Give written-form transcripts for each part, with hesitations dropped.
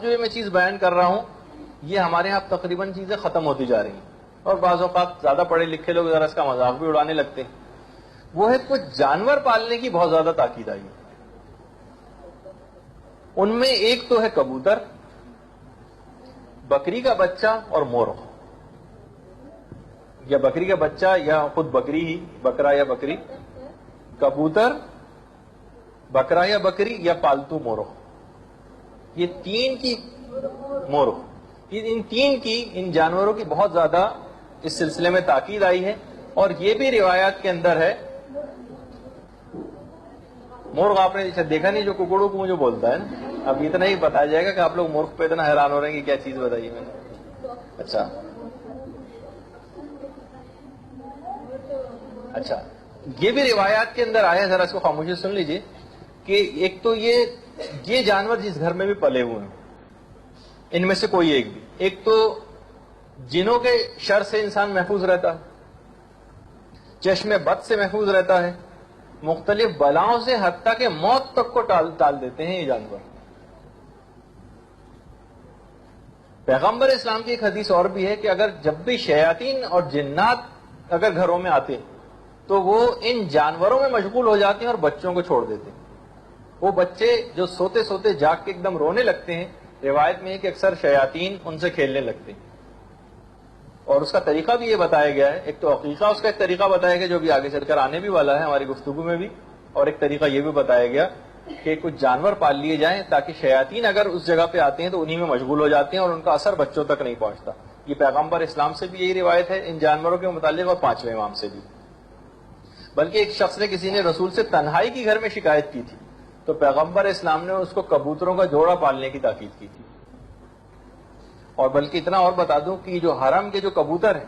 جو یہ میں چیز بیان کر رہا ہوں یہ ہمارے یہاں تقریباً چیزیں ختم ہوتی جا رہی ہیں، اور بعض اوقات زیادہ پڑھے لکھے لوگ ذرا اس کا مذاق بھی اڑانے لگتے ہیں. وہ ہے کچھ جانور پالنے کی بہت زیادہ تاکید آئی. ان میں ایک تو ہے کبوتر، بکری کا بچہ اور مرغ، یا بکری کا بچہ یا خود بکری ہی، بکرا یا بکری، کبوتر، بکرا یا بکری، یا پالتو مرغ. یہ تین کی مرغ، ان تین کی، ان جانوروں کی بہت زیادہ اس سلسلے میں تاکید آئی ہے. اور یہ بھی روایات کے اندر ہے. مرغ آپ نے دیکھا نہیں جو ککڑوں کو مجھے بولتا ہے نا، اب اتنا ہی بتایا جائے گا کہ آپ لوگ مرغ پہ اتنا حیران ہو رہے ہیں کہ کیا چیز بتائیے میں نے. اچھا یہ بھی روایات کے اندر آیا، ذرا اس کو خاموشی سن لیجئے کہ ایک تو یہ جانور جس گھر میں بھی پلے ہوئے ہیں ان میں سے کوئی ایک تو جنوں کے شر سے انسان محفوظ رہتا ہے، چشم بد سے محفوظ رہتا ہے، مختلف بلاؤں سے حتیٰ کہ موت تک کو ٹال دیتے ہیں یہ جانور. پیغمبر اسلام کی ایک حدیث اور بھی ہے کہ اگر جب بھی شیاطین اور جنات اگر گھروں میں آتے تو وہ ان جانوروں میں مشغول ہو جاتے ہیں اور بچوں کو چھوڑ دیتے ہیں. وہ بچے جو سوتے سوتے جاگ کے ایک دم رونے لگتے ہیں، روایت میں ہے کہ اکثر شیاطین ان سے کھیلنے لگتے ہیں. اور اس کا طریقہ بھی یہ بتایا گیا ہے، ایک تو عقیقہ اس کا ایک طریقہ بتایا گیا جو بھی آگے چل کر آنے بھی والا ہے ہماری گفتگو میں بھی، اور ایک طریقہ یہ بھی بتایا گیا کہ کچھ جانور پال لیے جائیں تاکہ شیاطین اگر اس جگہ پہ آتے ہیں تو انہی میں مشغول ہو جاتے ہیں اور ان کا اثر بچوں تک نہیں پہنچتا. یہ پیغمبر اسلام سے بھی یہی روایت ہے ان جانوروں کے متعلق، اور 5ویں امام سے بھی. بلکہ ایک شخص نے، کسی نے رسول سے تنہائی کی گھر میں شکایت کی تھی تو پیغمبر اسلام نے اس کو کبوتروں کا جوڑا پالنے کی تاکید کی تھی. اور بلکہ اتنا اور بتا دوں کہ جو حرم کے جو کبوتر ہیں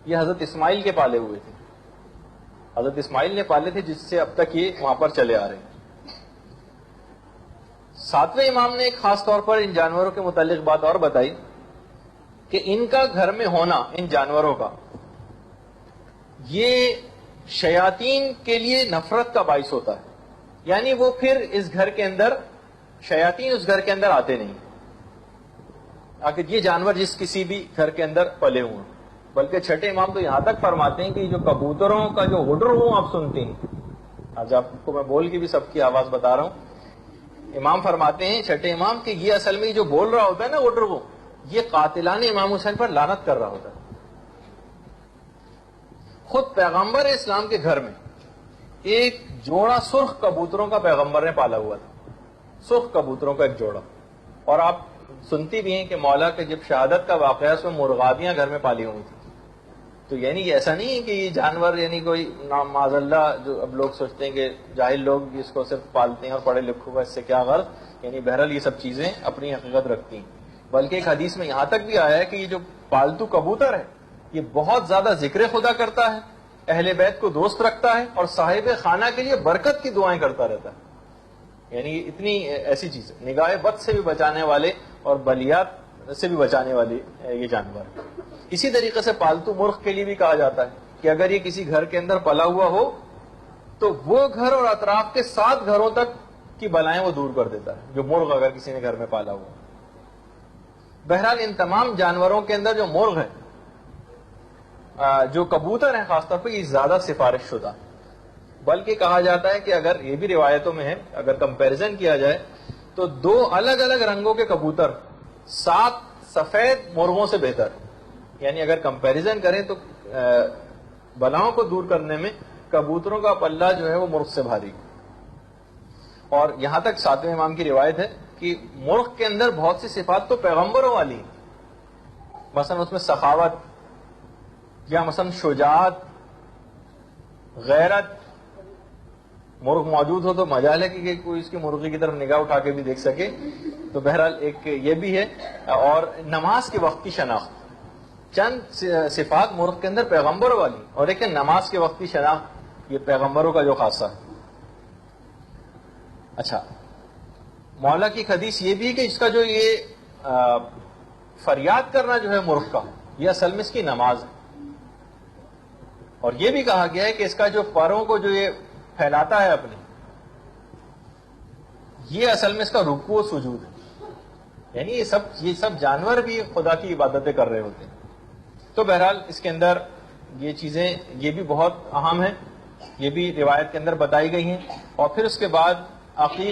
یہ حضرت اسماعیل کے پالے ہوئے تھے، حضرت اسماعیل نے پالے تھے، جس سے اب تک یہ وہاں پر چلے آ رہے ہیں. 7ویں امام نے ایک خاص طور پر ان جانوروں کے متعلق بات اور بتائی کہ ان کا گھر میں ہونا، ان جانوروں کا، یہ شیاطین کے لیے نفرت کا باعث ہوتا ہے. یعنی وہ پھر اس گھر کے اندر، شیاطین اس گھر کے اندر آتے نہیں آخر یہ جانور جس کسی بھی گھر کے اندر پلے ہوئے. بلکہ 6 امام تو یہاں تک فرماتے ہیں کہ جو کبوتروں کا جو ہڈر ہوں آپ سنتے ہیں، آج آپ کو میں بول کے بھی سب کی آواز بتا رہا ہوں، امام فرماتے ہیں 6 امام کہ یہ اصل میں جو بول رہا ہوتا ہے نا ہڈر، وہ یہ قاتلان امام حسین پر لعنت کر رہا ہوتا ہے. خود پیغمبر اسلام کے گھر میں ایک جوڑا سرخ کبوتروں کا پیغمبر نے پالا ہوا تھا، سرخ کبوتروں کا ایک جوڑا. اور آپ سنتی بھی ہیں کہ مولا کے جب شہادت کا واقعہ اس میں مرغابیاں گھر میں پالی ہوئی تھی. تو یعنی یہ ایسا نہیں ہے کہ یہ جانور یعنی کوئی معاذ اللہ، جو اب لوگ سوچتے ہیں کہ جاہل لوگ اس کو صرف پالتے ہیں اور پڑھے لکھوں کا اس سے کیا غرض، یعنی بہرحال یہ سب چیزیں اپنی حقیقت رکھتی ہیں. بلکہ ایک حدیث میں یہاں تک بھی آیا ہے کہ یہ جو پالتو کبوتر ہے یہ بہت زیادہ ذکر خدا کرتا ہے، اہل بیت کو دوست رکھتا ہے، اور صاحب خانہ کے لیے برکت کی دعائیں کرتا رہتا ہے. یعنی اتنی ایسی چیز، نگاہ بد سے بھی بچانے والے اور بلیات سے بھی بچانے والے یہ جانور. اسی طریقے سے پالتو مرغ کے لیے بھی کہا جاتا ہے کہ اگر یہ کسی گھر کے اندر پلا ہوا ہو تو وہ گھر اور اطراف کے 7 گھروں تک کی بلائیں وہ دور کر دیتا ہے، جو مرغ اگر کسی نے گھر میں پالا ہوا. بہرحال ان تمام جانوروں کے اندر جو مرغ ہے، جو کبوتر ہیں خاص طور پہ، یہ زیادہ سفارش شدہ. بلکہ کہا جاتا ہے کہ اگر یہ بھی روایتوں میں ہے، اگر کمپیریزن کیا جائے تو 2 الگ الگ رنگوں کے کبوتر 7 سفید مرغوں سے بہتر. یعنی اگر کمپیریزن کریں تو بلاؤں کو دور کرنے میں کبوتروں کا پلہ جو ہے وہ مرغ سے بھاری. اور یہاں تک 7ویں امام کی روایت ہے کہ مرغ کے اندر بہت سی صفات تو پیغمبروں والی ہیں. مثلا اس میں سخاوت، یا مثلا شجاعت، غیرت. مرغ موجود ہو تو مجال ہے کہ کوئی اس کی مرغی کی طرف نگاہ اٹھا کے بھی دیکھ سکے. تو بہرحال ایک یہ بھی ہے. اور نماز کے وقت کی شناخت، چند صفات مرغ کے اندر پیغمبروں والی، اور ایک نماز کے وقت کی شناخت یہ پیغمبروں کا جو خاصہ ہے. اچھا، مولا کی حدیث یہ بھی ہے کہ اس کا جو یہ فریاد کرنا جو ہے مرغ کا، یہ اصل میں اس کی نماز ہے. اور یہ بھی کہا گیا ہے کہ اس کا جو پروں کو جو یہ پھیلاتا ہے اپنے، یہ اصل میں اس کا رکوع و سجود ہے. یعنی یہ سب جانور بھی خدا کی عبادتیں کر رہے ہوتے ہیں. تو بہرحال اس کے اندر یہ چیزیں یہ بھی بہت اہم ہیں، یہ بھی روایت کے اندر بتائی گئی ہیں. اور پھر اس کے بعد عقیق